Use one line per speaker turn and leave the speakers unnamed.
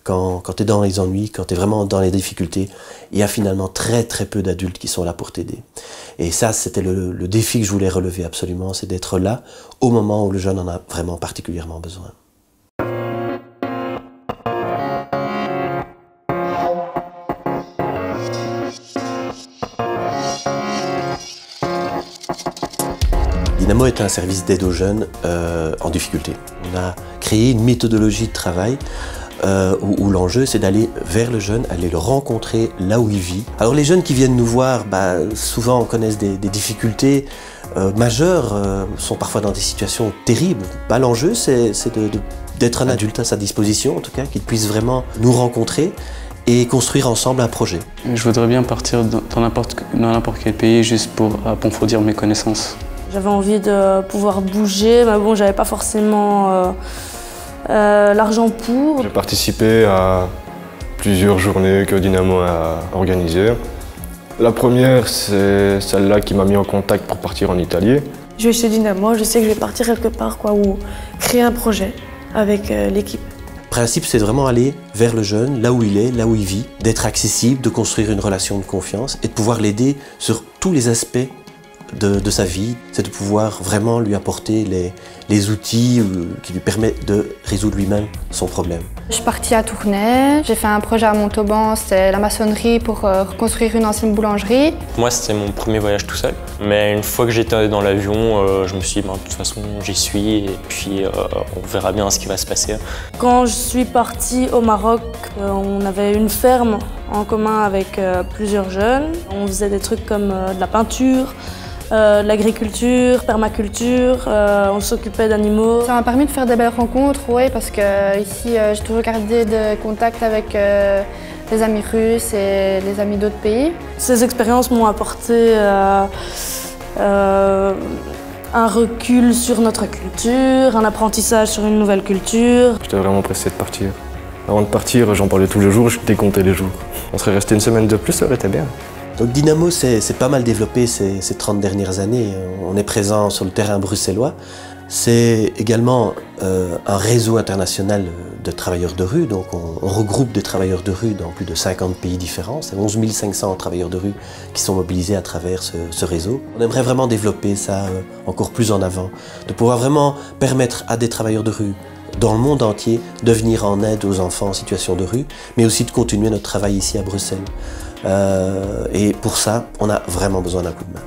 quand tu es dans les ennuis, quand tu es vraiment dans les difficultés, il y a finalement très peu d'adultes qui sont là pour t'aider. Et ça, c'était le défi que je voulais relever absolument, c'est d'être là au moment où le jeune en a vraiment particulièrement besoin. Dynamo est un service d'aide aux jeunes en difficulté. On a créé une méthodologie de travail où l'enjeu c'est d'aller vers le jeune, aller le rencontrer là où il vit. Alors les jeunes qui viennent nous voir, souvent connaissent des difficultés majeures, sont parfois dans des situations terribles. L'enjeu c'est d'être un adulte à sa disposition, en tout cas, qu'il puisse vraiment nous rencontrer et construire ensemble un projet.
Je voudrais bien partir dans n'importe quel pays juste pour approfondir mes connaissances.
J'avais envie de pouvoir bouger, mais bon, j'avais pas forcément l'argent pour.
J'ai participé à plusieurs journées que Dynamo a organisées. La première, c'est celle-là qui m'a mis en contact pour partir en Italie.
Je vais chez Dynamo, je sais que je vais partir quelque part, ou créer un projet avec l'équipe.
Le principe, c'est vraiment aller vers le jeune, là où il est, là où il vit, d'être accessible, de construire une relation de confiance et de pouvoir l'aider sur tous les aspects de sa vie. C'est de pouvoir vraiment lui apporter les outils qui lui permettent de résoudre lui-même son problème.
Je suis partie à Tournai, j'ai fait un projet à Montauban, c'était la maçonnerie pour reconstruire une ancienne boulangerie.
Moi, c'était mon premier voyage tout seul, mais une fois que j'étais dans l'avion, je me suis dit, de toute façon, j'y suis et puis on verra bien ce qui va se passer.
Quand je suis partie au Maroc, on avait une ferme en commun avec plusieurs jeunes. On faisait des trucs comme de la peinture, de l'agriculture, permaculture, on s'occupait d'animaux.
Ça m'a permis de faire des belles rencontres, oui, parce que ici j'ai toujours gardé des contacts avec les amis russes et les amis d'autres pays.
Ces expériences m'ont apporté un recul sur notre culture, un apprentissage sur une nouvelle culture.
J'étais vraiment pressé de partir. Avant de partir, j'en parlais tous les jours, je décomptais les jours. On serait resté une semaine de plus, ça aurait été bien.
Donc Dynamo c'est pas mal développé ces 30 dernières années. On est présent sur le terrain bruxellois. C'est également un réseau international de travailleurs de rue. Donc on regroupe des travailleurs de rue dans plus de 50 pays différents. C'est 11 500 travailleurs de rue qui sont mobilisés à travers ce réseau. On aimerait vraiment développer ça encore plus en avant. De pouvoir vraiment permettre à des travailleurs de rue dans le monde entier de venir en aide aux enfants en situation de rue, mais aussi de continuer notre travail ici à Bruxelles. Et pour ça, on a vraiment besoin d'un coup de main.